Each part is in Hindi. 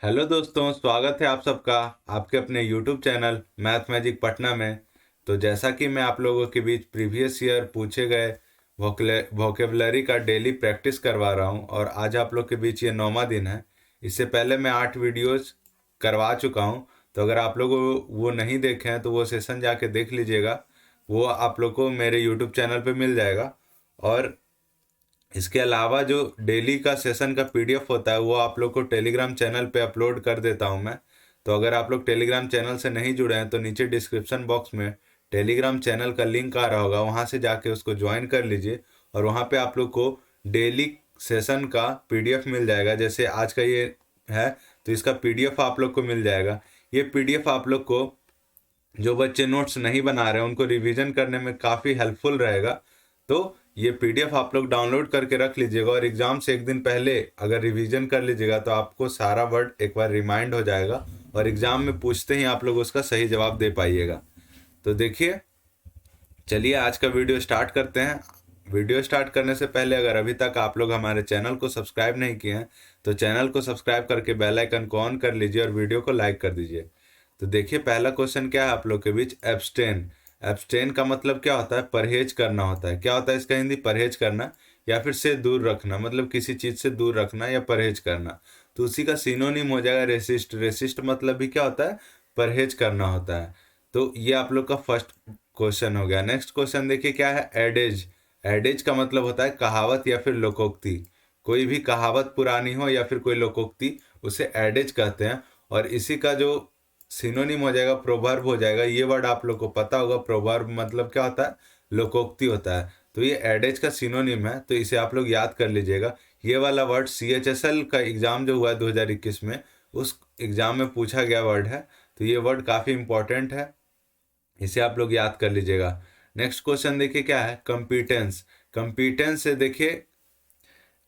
हेलो दोस्तों, स्वागत है आप सबका आपके अपने YouTube channel math magic Patna में। तो जैसा कि मैं आप लोगों के बीच प्रीवियस ईयर पूछे गए वोकेबलरी का डेली प्रैक्टिस करवा रहा हूं और आज आप लोग के बीच ये 9वां दिन है। इससे पहले मैं 8 वीडियोस करवा चुका हूं। तो अगर आप लोग वो नहीं देखे हैं तो वो सेशन जाके देख लीजिएगा। वो आप लोग को मेरे यूट्यूब चैनल पे मिल जाएगा। और इसके अलावा जो डेली का सेशन का पीडीएफ होता है वो आप लोग को टेलीग्राम चैनल पे अपलोड कर देता हूँ मैं। तो अगर आप लोग टेलीग्राम चैनल से नहीं जुड़े हैं तो नीचे डिस्क्रिप्शन बॉक्स में टेलीग्राम चैनल का लिंक आ रहा होगा, वहाँ से जाके उसको ज्वाइन कर लीजिए। और वहाँ पे आप लोग को डेली सेशन का पीडीएफ मिल जाएगा। जैसे आज का ये है तो इसका पीडीएफ आप लोग को मिल जाएगा। ये पीडीएफ आप लोग को, जो बच्चे नोट्स नहीं बना रहे हैं उनको रिवीजन करने में काफ़ी हेल्पफुल रहेगा। तो ये पीडीएफ आप लोग डाउनलोड करके रख लीजिएगा और एग्ज़ाम से एक दिन पहले अगर रिवीजन कर लीजिएगा तो आपको सारा वर्ड एक बार रिमाइंड हो जाएगा और एग्ज़ाम में पूछते ही आप लोग उसका सही जवाब दे पाइएगा। तो देखिए, चलिए आज का वीडियो स्टार्ट करते हैं। वीडियो स्टार्ट करने से पहले अगर अभी तक आप लोग हमारे चैनल को सब्सक्राइब नहीं किए हैं तो चैनल को सब्सक्राइब करके बेल आइकन को ऑन कर लीजिए और वीडियो को लाइक कर दीजिए। तो देखिए, पहला क्वेश्चन क्या है आप लोग के बीच, एब्सटेन। एब्सटेन का मतलब क्या होता है? परहेज करना होता है। क्या होता है इसका हिंदी? परहेज करना या फिर से दूर रखना, मतलब किसी चीज़ से दूर रखना या परहेज करना। तो उसी का सिनोनिम हो जाएगा रेसिस्ट। रेसिस्ट मतलब भी क्या होता है? परहेज करना होता है। तो ये आप लोग का फर्स्ट क्वेश्चन हो गया। नेक्स्ट क्वेश्चन देखिए क्या है, एडेज। एडेज का मतलब होता है कहावत या फिर लोकोक्ति। कोई भी कहावत पुरानी हो या फिर कोई लोकोक्ति, उसे एडेज कहते हैं। और इसी का जो सिनोनिम हो जाएगा प्रोवर्ब हो जाएगा। ये वर्ड आप लोग को पता होगा, प्रोवर्ब मतलब क्या होता है? लोकोक्ति होता है। तो ये एडेज का सिनोनिम है, तो इसे आप लोग याद कर लीजिएगा। ये वाला वर्ड CHSL का एग्ज़ाम जो हुआ है 2021 में, उस एग्ज़ाम में पूछा गया वर्ड है। तो ये वर्ड काफ़ी इंपॉर्टेंट है, इसे आप लोग याद कर लीजिएगा। नेक्स्ट क्वेश्चन देखिए क्या है, कंपीटेंस। कंपीटेंस से देखिए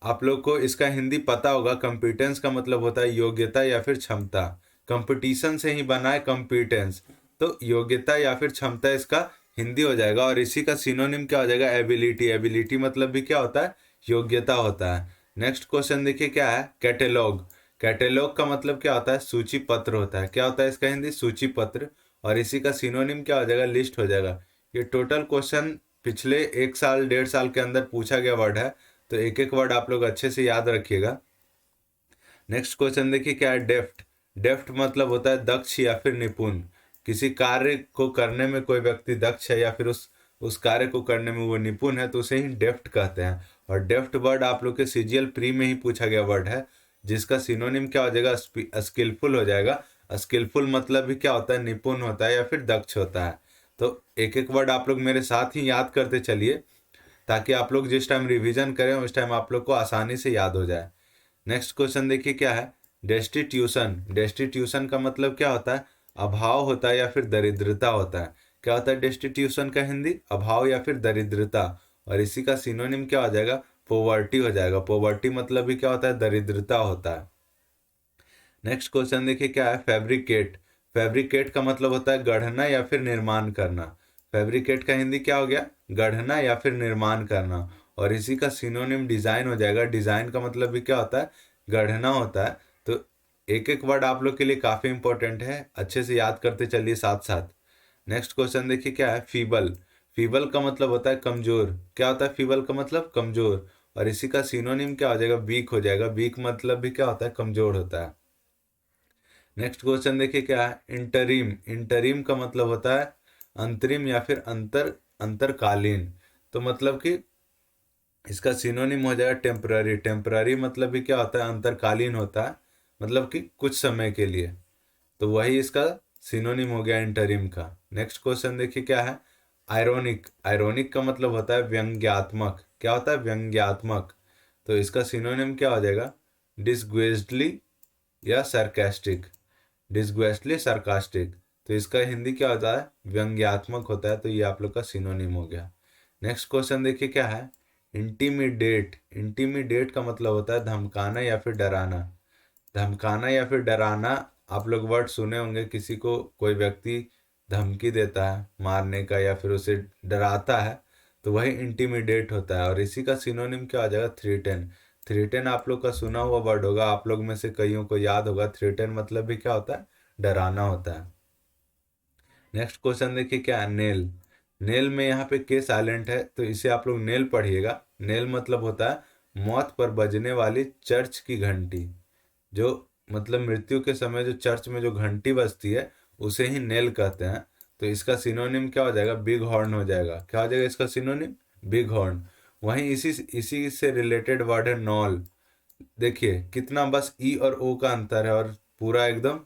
आप लोग को इसका हिंदी पता होगा। कंपीटेंस का मतलब होता है योग्यता या फिर क्षमता। कंपटीशन से ही बना है कंपीटेंस, तो योग्यता या फिर क्षमता इसका हिंदी हो जाएगा। और इसी का सिनोनिम क्या हो जाएगा? एबिलिटी। एबिलिटी मतलब भी क्या होता है? योग्यता होता है। नेक्स्ट क्वेश्चन देखिए क्या है, कैटेलॉग। कैटेलॉग का मतलब क्या होता है? सूची पत्र होता है। क्या होता है इसका हिंदी? सूची पत्र। और इसी का सिनोनिम क्या हो जाएगा? लिस्ट हो जाएगा। ये टोटल क्वेश्चन पिछले 1 साल 1.5 साल के अंदर पूछा गया वर्ड है, तो एक एक वर्ड आप लोग अच्छे से याद रखिएगा। नेक्स्ट क्वेश्चन देखिए क्या है, डेफ्ट। डेफ्ट मतलब होता है दक्ष या फिर निपुण। किसी कार्य को करने में कोई व्यक्ति दक्ष है या फिर उस कार्य को करने में वो निपुण है तो उसे ही डेफ्ट कहते हैं। और डेफ्ट वर्ड आप लोग के सीजीएल प्री में ही पूछा गया वर्ड है, जिसका सिनोनिम क्या हो जाएगा? स्किलफुल हो जाएगा। स्किलफुल मतलब भी क्या होता है? निपुण होता है या फिर दक्ष होता है। तो एक एक वर्ड आप लोग मेरे साथ ही याद करते चलिए, ताकि आप लोग जिस टाइम रिवीजन करें उस टाइम आप लोग को आसानी से याद हो जाए। नेक्स्ट क्वेश्चन देखिए क्या है, डेस्टिट्यूशन। डेस्टिट्यूशन का मतलब क्या होता है? अभाव होता है या फिर दरिद्रता होता है। क्या होता है डेस्टिट्यूशन का हिंदी? अभाव या फिर दरिद्रता। और इसी का सिनोनिम क्या हो जाएगा? पोवर्टी हो जाएगा। पोवर्टी मतलब भी क्या होता है? दरिद्रता होता है। नेक्स्ट क्वेश्चन देखिए क्या है, फैब्रिकेट। फैब्रिकेट का मतलब होता है गढ़ना या फिर निर्माण करना। फैब्रिकेट का हिंदी क्या हो गया? गढ़ना या फिर निर्माण करना। और इसी का सिनोनिम डिज़ाइन हो जाएगा। डिज़ाइन का मतलब भी क्या होता है? गढ़ना होता है। तो एक एक वर्ड आप लोग के लिए काफ़ी इंपॉर्टेंट है, अच्छे से याद करते चलिए साथ साथ। नेक्स्ट क्वेश्चन देखिए क्या है, फीबल। फीबल का मतलब होता है कमज़ोर। क्या होता है फीबल का मतलब? कमज़ोर। और इसी का सिनोनिम क्या हो जाएगा? वीक हो जाएगा। वीक मतलब भी क्या होता है? कमज़ोर होता है। नेक्स्ट क्वेश्चन देखिए क्या है, इंटरिम। इंटरिम का मतलब होता है अंतरिम या फिर अंतरकालीन। तो मतलब कि इसका सिनोनिम हो जाएगा टेम्पररी। टेम्पररी मतलब भी क्या होता है? अंतरकालीन होता है, मतलब कि कुछ समय के लिए। तो वही इसका सिनोनिम हो गया इंटरिम का। नेक्स्ट क्वेश्चन देखिए क्या है, आयरोनिक। आयरोनिक का मतलब होता है व्यंग्यात्मक। क्या होता है? व्यंग्यात्मक। तो इसका सिनोनिम क्या हो जाएगा? डिसग्वेस्डली या सरकास्टिक। डिसग्वेस्टली सरकास्टिक। तो इसका हिंदी क्या होता है? व्यंग्यात्मक होता है। तो ये आप लोग का सिनोनिम हो गया। नेक्स्ट क्वेश्चन देखिए क्या है, इंटीमिडेट। इंटीमिडेट का मतलब होता है धमकाना या फिर डराना। धमकाना या फिर डराना, आप लोग वर्ड सुने होंगे। किसी को कोई व्यक्ति धमकी देता है मारने का या फिर उसे डराता है, तो वही इंटीमिडेट होता है। और इसी का सिनोनिम क्या आ जाएगा? थ्रीटन। थ्रेटन आप लोग का सुना हुआ वर्ड होगा, आप लोग में से कईयों को याद होगा। थ्रेटन मतलब भी क्या होता है? डराना होता है। नेक्स्ट क्वेश्चन देखिए क्या है, नेल। नेल में यहाँ पे के साइलेंट है, तो इसे आप लोग नेल पढ़िएगा। नेल मतलब होता है मौत पर बजने वाली चर्च की घंटी। जो मतलब मृत्यु के समय जो चर्च में जो घंटी बजती है उसे ही नेल कहते हैं। तो इसका सिनोनिम क्या हो जाएगा? बिग हॉर्न हो जाएगा। क्या हो जाएगा इसका सिनोनिम? Big horn. वहीं इसी इसी से रिलेटेड वर्ड है नॉल। देखिए कितना बस ई और ओ का अंतर है और पूरा एकदम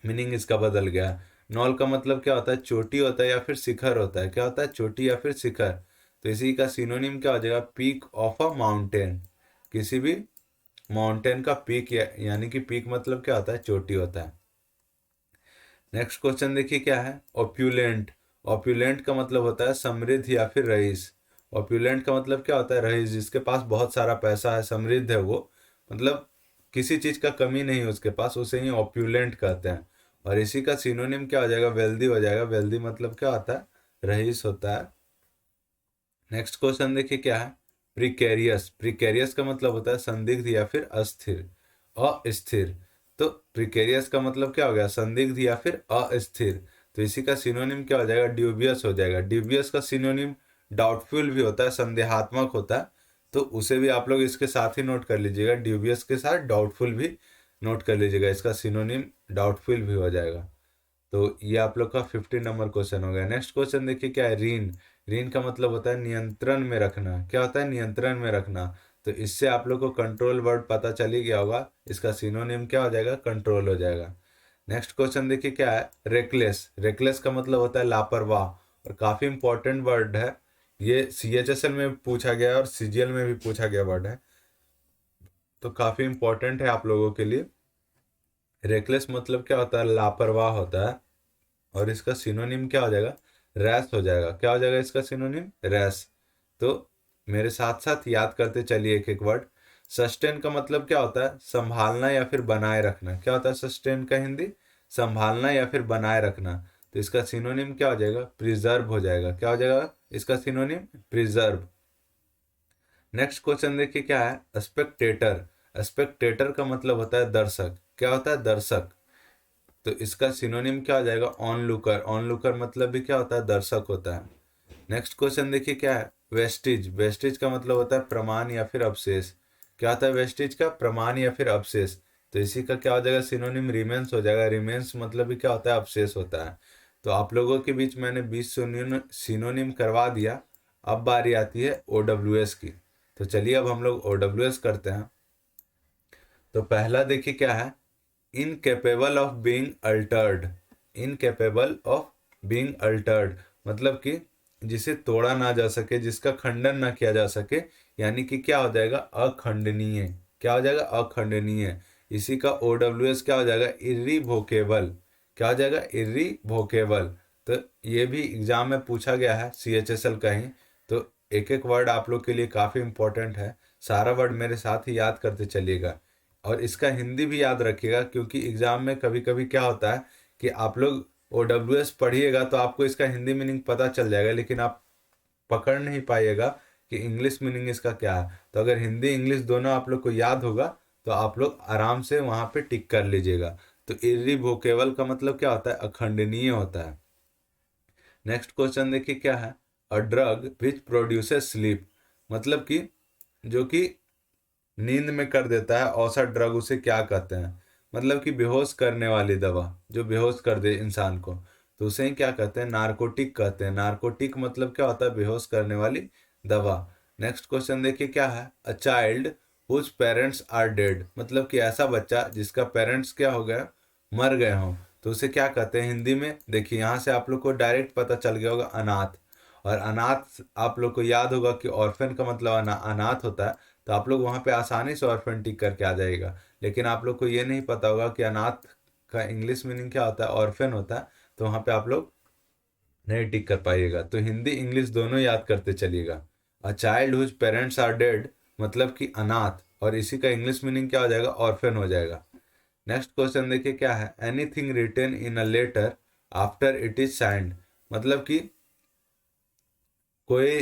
मीनिंग इसका बदल गया। नॉल का मतलब क्या होता है? चोटी होता है या फिर शिखर होता है। क्या होता है? चोटी या फिर शिखर। तो इसी का सिनोनिम क्या हो जाएगा? Peak of a mountain. किसी भी माउंटेन का पीक यानी कि पीक मतलब क्या होता है? चोटी होता है। नेक्स्ट क्वेश्चन देखिए क्या है, ओप्यूलेंट। ओप्यूलेंट का मतलब होता है समृद्ध या फिर रईस। ओप्यूलेंट का मतलब क्या होता है? रईस, जिसके पास बहुत सारा पैसा है, समृद्ध है वो, मतलब किसी चीज का कमी नहीं है उसके पास, उसे ही ओप्यूलेंट कहते हैं। और इसी का सिनोनिम क्या हो जाएगा? वेल्दी हो जाएगा। वेल्दी मतलब क्या होता है? रईस होता है। नेक्स्ट क्वेश्चन देखिए क्या है, प्रिकेरियस। प्रिकेरियस का मतलब होता है संदिग्ध या फिर अस्थिर, अस्थिर। तो प्रिकेरियस का मतलब क्या हो गया? संदिग्ध या फिर अस्थिर। तो इसी का सिनोनिम क्या हो जाएगा? ड्यूबियस हो जाएगा। ड्यूबियस का सिनोनिम डाउटफुल भी होता है, संदेहात्मक होता है। तो उसे भी आप लोग इसके साथ ही नोट कर लीजिएगा। ड्यूबियस के साथ डाउटफुल भी नोट कर लीजिएगा, इसका सिनोनिम डाउटफुल भी हो जाएगा। तो ये आप लोग का 15 नंबर क्वेश्चन हो गया। नेक्स्ट क्वेश्चन देखिए क्या है, रीन। रीन का मतलब होता है नियंत्रण में रखना। क्या होता है? नियंत्रण में रखना। तो इससे आप लोग को कंट्रोल वर्ड पता चल ही गया होगा, इसका सिनोनिम क्या हो जाएगा? कंट्रोल हो जाएगा। नेक्स्ट क्वेश्चन देखिए क्या है, रेकलेस। रेकलेस का मतलब होता है लापरवाह, और काफी इंपॉर्टेंट वर्ड है ये। CHSL में पूछा गया और CGL में भी पूछा गया वर्ड है, तो काफी इंपॉर्टेंट है आप लोगों के लिए। रेकलेस मतलब क्या होता है? लापरवाह होता है। और इसका सिनोनिम क्या हो जाएगा? रैश हो जाएगा। क्या हो जाएगा इसका सिनोनिम? रैश। तो मेरे साथ साथ याद करते चलिए एक एक वर्ड। सस्टेन का मतलब क्या होता है? संभालना या फिर बनाए रखना। क्या होता है सस्टेन का हिंदी? संभालना या फिर बनाए रखना। तो इसका सिनोनिम क्या हो जाएगा? प्रिजर्व हो जाएगा। क्या हो जाएगा इसका सिनोनिम? प्रिजर्व। नेक्स्ट क्वेश्चन देखिए क्या है, स्पेक्टेटर। स्पेक्टेटर का मतलब होता है दर्शक। क्या होता है? दर्शक। तो इसका सिनोनिम क्या हो जाएगा? On looker. ऑन लुकर मतलब भी क्या होता है? दर्शक होता है। नेक्स्ट क्वेश्चन देखिए क्या है, वेस्टिज। वेस्टिज का मतलब होता है प्रमाण या फिर अवशेष। क्या होता है वेस्टिज का? प्रमाण या फिर अवशेष। तो इसी का क्या हो जाएगा? सिनोनिम रिमेंस हो जाएगा। रिमेंस मतलब भी क्या होता है? अवशेष होता है। तो आप लोगों के बीच मैंने 20 सिनोनिम करवा दिया। अब बारी आती है OWS की। तो चलिए अब हम लोग OWS करते हैं। तो पहला देखिए क्या है, incapable of being Altered. Incapable of being Altered मतलब कि जिसे तोड़ा ना जा सके, जिसका खंडन ना किया जा सके, यानी कि क्या हो जाएगा? अखंडनीय। क्या हो जाएगा? अखंडनीय। इसी का OWS क्या हो जाएगा? इर्रिवोकेबल। क्या हो जाएगा? इर्रिवोकेबल। तो ये भी एग्जाम में पूछा गया है, CHSL का ही। तो एक एक वर्ड आप लोग के लिए काफ़ी इंपॉर्टेंट है। सारा वर्ड मेरे साथ ही याद करते चलिएगा। और इसका हिंदी भी याद रखिएगा, क्योंकि एग्जाम में कभी कभी क्या होता है कि आप लोग OWS पढ़िएगा तो आपको इसका हिंदी मीनिंग पता चल जाएगा, लेकिन आप पकड़ नहीं पाइएगा कि इंग्लिश मीनिंग इसका क्या है। तो अगर हिंदी इंग्लिश दोनों आप लोग को याद होगा तो आप लोग आराम से वहाँ पे टिक कर लीजिएगा। तो इर्रिवोकेबल का मतलब क्या होता है? अखंडनीय होता है। नेक्स्ट क्वेश्चन देखिए क्या है, a drug which produces sleep. मतलब कि जो कि नींद में कर देता है, औसत ड्रग उसे क्या कहते हैं? मतलब कि बेहोश करने वाली दवा, जो बेहोश कर दे इंसान को, तो उसे ही क्या कहते हैं? नारकोटिक कहते हैं। नारकोटिक मतलब क्या होता है? बेहोश करने वाली दवा। नेक्स्ट क्वेश्चन देखिए क्या है, a child whose parents are dead. मतलब कि ऐसा बच्चा जिसका पेरेंट्स क्या हो गया? मर गए हों, तो उसे क्या कहते हैं हिंदी में? देखिए यहाँ से आप लोग को डायरेक्ट पता चल गया होगा, अनाथ। और अनाथ आप लोग को याद होगा कि ऑर्फन का मतलब अनाथ होता है। तो आप लोग वहाँ पे आसानी से ऑर्फन टिक करके आ जाएगा। लेकिन आप लोग को ये नहीं पता होगा कि अनाथ का इंग्लिश मीनिंग क्या होता है? ऑर्फन होता है। तो वहाँ पे आप लोग नहीं टिक कर पाइएगा। तो हिंदी इंग्लिश दोनों याद करते चलिएगा। A child whose parents are dead मतलब कि अनाथ, और इसी का इंग्लिश मीनिंग क्या हो जाएगा? ऑर्फन हो जाएगा। नेक्स्ट क्वेश्चन देखिए क्या है, anything written in a letter after it is signed. मतलब कि कोई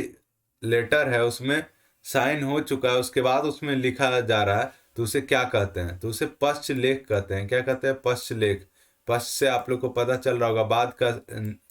लेटर है उसमें साइन हो चुका है उसके बाद उसमें लिखा जा रहा है तो उसे क्या कहते हैं? तो उसे पश्च लेख कहते हैं। क्या कहते हैं? पश्च लेख। पश्च से आप लोग को पता चल रहा होगा बाद का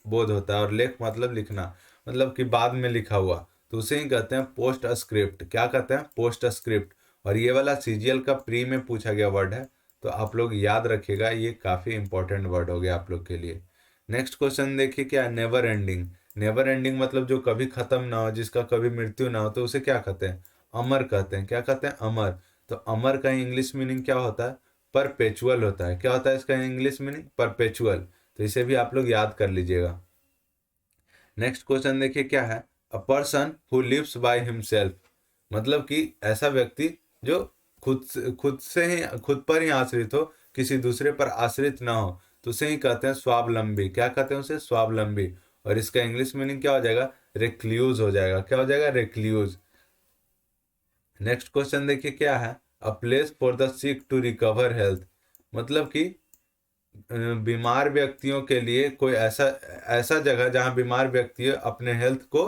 बोध होता है, और लेख मतलब लिखना, मतलब कि बाद में लिखा हुआ, तो उसे ही कहते हैं पोस्ट स्क्रिप्ट। क्या कहते हैं? Post script. और ये वाला सीजीएल का प्री में पूछा गया वर्ड है, तो आप लोग याद रखिएगा, ये काफ़ी इंपॉर्टेंट वर्ड हो गया आप लोग के लिए। नेक्स्ट क्वेश्चन देखिए क्या है, नेवर एंडिंग। नेवर एंडिंग मतलब जो कभी खत्म ना हो, जिसका कभी मृत्यु ना हो, तो उसे क्या कहते हैं? अमर कहते हैं। क्या कहते हैं? अमर। तो अमर का इंग्लिश मीनिंग क्या होता है? परपेचुअल होता है। क्या होता है इसका इंग्लिश मीनिंग? परपेचुअल। तो इसे भी आप लोग याद कर लीजिएगा। नेक्स्ट क्वेश्चन देखिए क्या है, a person who lives by himself. मतलब कि ऐसा व्यक्ति जो खुद पर ही आश्रित हो, किसी दूसरे पर आश्रित ना हो, तो उसे ही कहते हैं स्वावलंबी। क्या कहते हैं उसे? स्वावलंबी। और इसका इंग्लिश मीनिंग क्या हो जाएगा? रिक्ल्यूज हो जाएगा। क्या हो जाएगा? रिक्ल्यूज। नेक्स्ट क्वेश्चन देखिए क्या है, a place for the sick to recover health. मतलब कि बीमार व्यक्तियों के लिए कोई ऐसा ऐसा जगह जहाँ बीमार व्यक्ति अपने हेल्थ को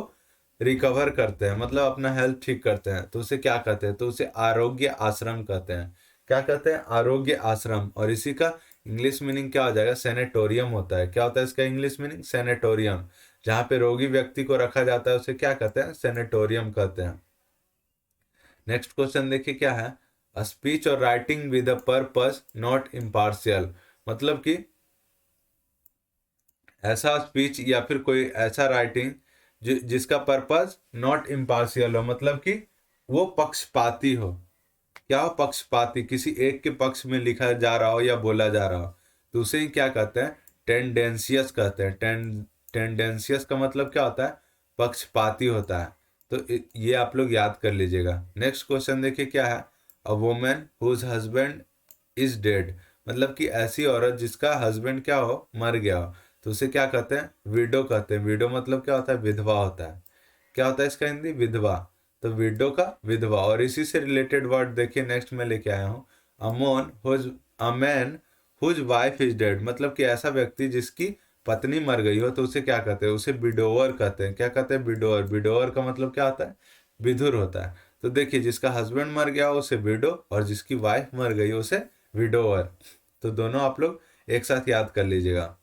रिकवर करते हैं, मतलब अपना हेल्थ ठीक करते हैं, तो उसे क्या कहते हैं? तो उसे आरोग्य आश्रम कहते हैं। क्या कहते हैं? आरोग्य आश्रम। और इसी का इंग्लिश मीनिंग क्या हो जाएगा? सेनेटोरियम होता है। क्या होता है इसका इंग्लिश मीनिंग? सेनेटोरियम। जहाँ पे रोगी व्यक्ति को रखा जाता है उसे क्या कहते हैं? सेनेटोरियम कहते हैं। नेक्स्ट क्वेश्चन देखिए क्या है, अ स्पीच और writing with a purpose not impartial. मतलब कि ऐसा स्पीच या फिर कोई ऐसा राइटिंग जिसका पर्पस नॉट इम्पार्शियल हो, मतलब कि वो पक्षपाती हो। क्या हो? पक्षपाती, किसी एक के पक्ष में लिखा जा रहा हो या बोला जा रहा हो, तो उसे ही क्या कहते हैं? टेंडेंशियस कहते हैं। टेंडेंशियस का मतलब क्या होता है? पक्षपाती होता है। तो ये आप लोग याद कर लीजिएगा। नेक्स्ट क्वेश्चन देखिए क्या है, a women whose husband is dead. मतलब कि ऐसी औरत जिसका हस्बैंड क्या हो? मर गया हो, तो उसे क्या कहते हैं? विडो कहते हैं। विडो मतलब क्या होता है? विधवा होता है। क्या होता है इसका हिंदी? विधवा। तो विडो का विधवा। और इसी से रिलेटेड वर्ड देखिए नेक्स्ट में लेके आया हूँ, a man whose wife is dead. मतलब कि ऐसा व्यक्ति जिसकी पत्नी मर गई हो, तो उसे क्या कहते हैं? उसे विडोवर कहते हैं। क्या कहते हैं? विडोवर। विडोवर का मतलब क्या होता है? विधुर होता है। तो देखिए जिसका हस्बैंड मर गया हो उसे विडो, और जिसकी वाइफ मर गई हो उसे विडोवर। तो दोनों आप लोग एक साथ याद कर लीजिएगा।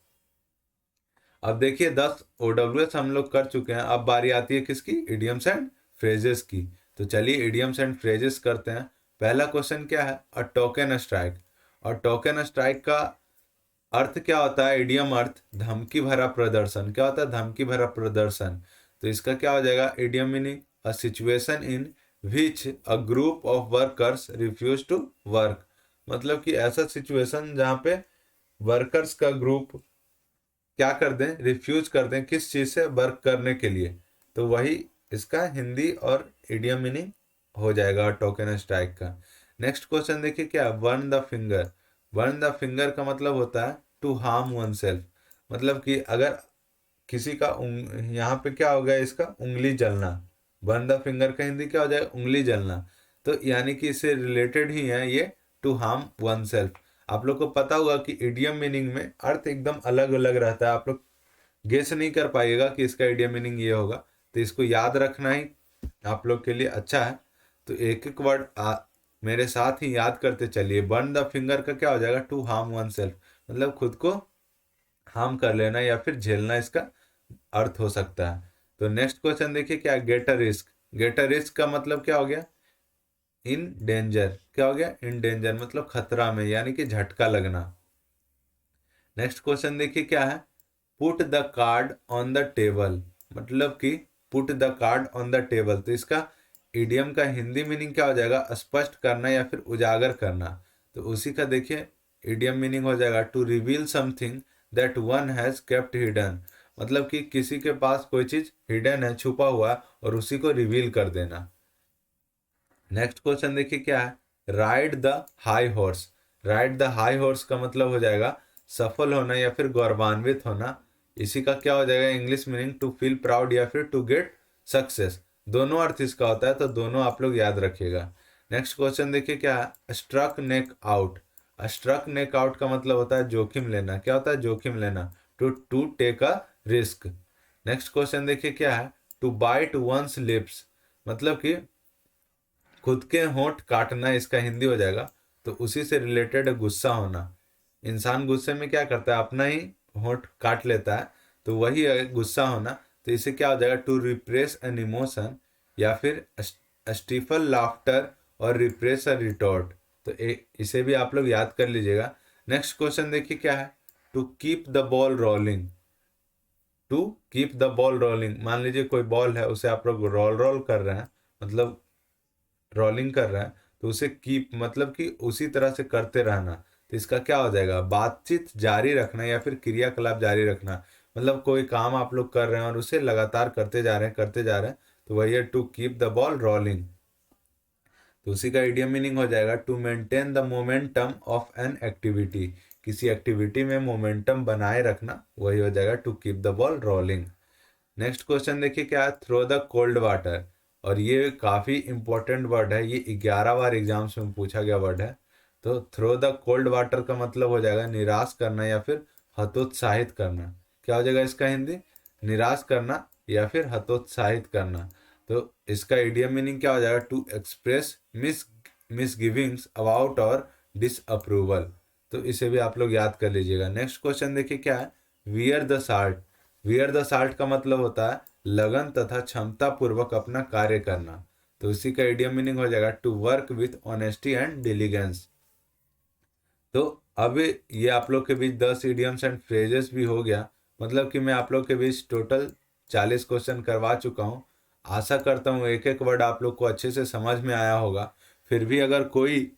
अब देखिए 10 OWS हम लोग कर चुके हैं, अब बारी आती है किसकी? इडियम्स एंड फ्रेजेस की। तो चलिए इडियम्स एंड फ्रेजेस करते हैं। पहला क्वेश्चन क्या है, अ टोकन स्ट्राइक। और टोकन स्ट्राइक का अर्थ क्या होता है? इडियम अर्थ धमकी भरा प्रदर्शन। क्या होता है? धमकी भरा प्रदर्शन। तो इसका क्या हो जाएगा idiom meaning? A situation in which a group of workers refuse to work. मतलब कि ऐसा सिचुएशन जहाँ पे वर्कर्स का ग्रुप क्या कर दें? रिफ्यूज कर दें किस चीज़ से? वर्क करने के लिए। तो वही इसका हिंदी और इडियम मीनिंग हो जाएगा टोकन स्ट्राइक का। नेक्स्ट क्वेश्चन देखिए क्या, burn the finger. Burn the finger का मतलब होता है टू हार्म वन सेल्फ। मतलब कि अगर किसी का यहाँ पे क्या हो गया इसका? उंगली जलना। बर्न द फिंगर का हिंदी क्या हो जाएगा? उंगली जलना। तो यानी कि इससे रिलेटेड ही है ये, टू हार्म वन सेल्फ। आप लोग को पता होगा कि इडियम मीनिंग में अर्थ एकदम अलग अलग रहता है, आप लोग गेस नहीं कर पाइएगा कि इसका इडियम मीनिंग ये होगा। तो इसको याद रखना ही आप लोग के लिए अच्छा है। तो एक एक वर्ड मेरे साथ ही याद करते चलिए। बर्न द फिंगर का क्या हो जाएगा? To harm oneself. मतलब खुद को हार्म कर लेना या फिर झेलना इसका अर्थ हो सकता है। तो नेक्स्ट क्वेश्चन देखिए क्या, get a risk. Get a risk का मतलब क्या हो गया? In danger. क्या हो गया? इन डेंजर मतलब खतरा में, यानी कि झटका लगना। नेक्स्ट क्वेश्चन देखिए क्या है, put the card on the table. मतलब कि put the card on the table, तो इसका इडियम का हिंदी मीनिंग क्या हो जाएगा? स्पष्ट करना या फिर उजागर करना। तो उसी का देखिए इडियम मीनिंग हो जाएगा to reveal something that one has kept hidden. मतलब कि किसी के पास कोई चीज हिडन है, छुपा हुआ है, और उसी को रिवील कर देना। नेक्स्ट क्वेश्चन देखिए क्या है, ride the high horse. Ride the high horse का मतलब हो जाएगा सफल होना या फिर गौरवान्वित होना। इसी का क्या हो जाएगा English meaning? To feel proud या फिर टू गेट सक्सेस। दोनों अर्थ इसका होता है, तो दोनों आप लोग याद रखिएगा। नेक्स्ट क्वेश्चन देखिए क्या है, struck neck out. Struck neck out का मतलब होता है जोखिम लेना। क्या होता है? जोखिम लेना। To to take a risk. Next question देखिए क्या है, टू बाइट वंस लिप्स। मतलब कि खुद के होंठ काटना इसका हिंदी हो जाएगा। तो उसी से रिलेटेड है गुस्सा होना। इंसान गुस्से में क्या करता है, अपना ही होंठ काट लेता है, तो वही है गुस्सा होना। तो इसे क्या हो जाएगा, टू रिप्रेस एन इमोशन, या फिर स्टीफल लाफ्टर और रिप्रेस अ रिटॉर्ट। तो इसे भी आप लोग याद कर लीजिएगा। नेक्स्ट क्वेश्चन देखिए क्या है, to keep the ball rolling. To keep the ball rolling, मान लीजिए कोई बॉल है, उसे आप लोग रोल रोल कर रहे हैं, मतलब रोलिंग कर रहे हैं, तो उसे कीप मतलब कि उसी तरह से करते रहना। तो इसका क्या हो जाएगा, बातचीत जारी रखना या फिर क्रियाकलाप जारी रखना। मतलब कोई काम आप लोग कर रहे हैं और उसे लगातार करते जा रहे हैं करते जा रहे हैं, तो वही है to keep the ball rolling. तो उसी का इडियम मीनिंग हो जाएगा to maintain the momentum of an activity. किसी एक्टिविटी में मोमेंटम बनाए रखना, वही हो जाएगा to keep the ball rolling. Next question देखिए क्या है, थ्रो द कोल्ड वाटर। और ये काफ़ी इंपॉर्टेंट वर्ड है, ये 11 बार एग्जाम्स में पूछा गया वर्ड है। तो थ्रो द कोल्ड वाटर का मतलब हो जाएगा निराश करना या फिर हतोत्साहित करना। क्या हो जाएगा इसका हिंदी, निराश करना या फिर हतोत्साहित करना। तो इसका इडियम मीनिंग क्या हो जाएगा, टू एक्सप्रेस मिसगिविंग्स अबाउट और डिसअप्रूवल। तो इसे भी आप लोग याद कर लीजिएगा। नेक्स्ट क्वेश्चन देखिए क्या है, wear the salt. Wear the salt का मतलब होता है लगन तथा क्षमता पूर्वक अपना कार्य करना। तो इसी का इडियम मीनिंग हो जाएगा to work with honesty and diligence. तो अब ये आप लोग के बीच 10 इडियम्स एंड फ्रेजेस भी हो गया। मतलब कि मैं आप लोग के बीच टोटल 40 क्वेश्चन करवा चुका हूँ। आशा करता हूँ एक एक वर्ड आप लोग को अच्छे से समझ में आया होगा। फिर भी अगर कोई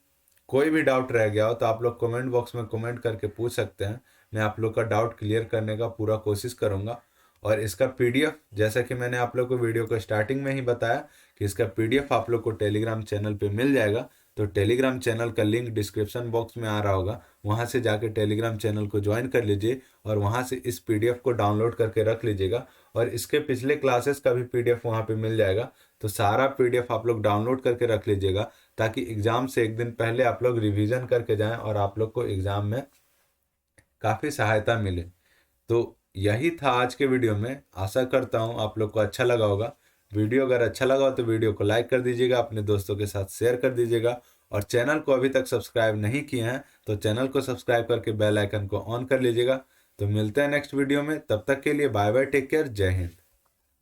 कोई भी डाउट रह गया हो तो आप लोग कमेंट बॉक्स में कमेंट करके पूछ सकते हैं। मैं आप लोग का डाउट क्लियर करने का पूरा कोशिश करूँगा। और इसका पीडीएफ, जैसा कि मैंने आप लोग को वीडियो को स्टार्टिंग में ही बताया कि इसका पीडीएफ आप लोग को टेलीग्राम चैनल पे मिल जाएगा। तो टेलीग्राम चैनल का लिंक डिस्क्रिप्शन बॉक्स में आ रहा होगा, वहाँ से जाके टेलीग्राम चैनल को ज्वाइन कर लीजिए और वहाँ से इस पीडीएफ को डाउनलोड करके रख लीजिएगा। और इसके पिछले क्लासेस का भी पीडीएफ वहाँ पे मिल जाएगा। तो सारा पीडीएफ आप लोग डाउनलोड करके रख लीजिएगा, ताकि एग्ज़ाम से एक दिन पहले आप लोग रिवीजन करके जाएं और आप लोग को एग्ज़ाम में काफ़ी सहायता मिले। तो यही था आज के वीडियो में। आशा करता हूँ आप लोग को अच्छा लगा होगा। वीडियो अगर अच्छा लगा हो तो वीडियो को लाइक कर दीजिएगा, अपने दोस्तों के साथ शेयर कर दीजिएगा। और चैनल को अभी तक सब्सक्राइब नहीं किए हैं तो चैनल को सब्सक्राइब करके बेल आइकन को ऑन कर लीजिएगा। तो मिलते हैं नेक्स्ट वीडियो में, तब तक के लिए बाय बाय, टेक केयर, जय हिंद।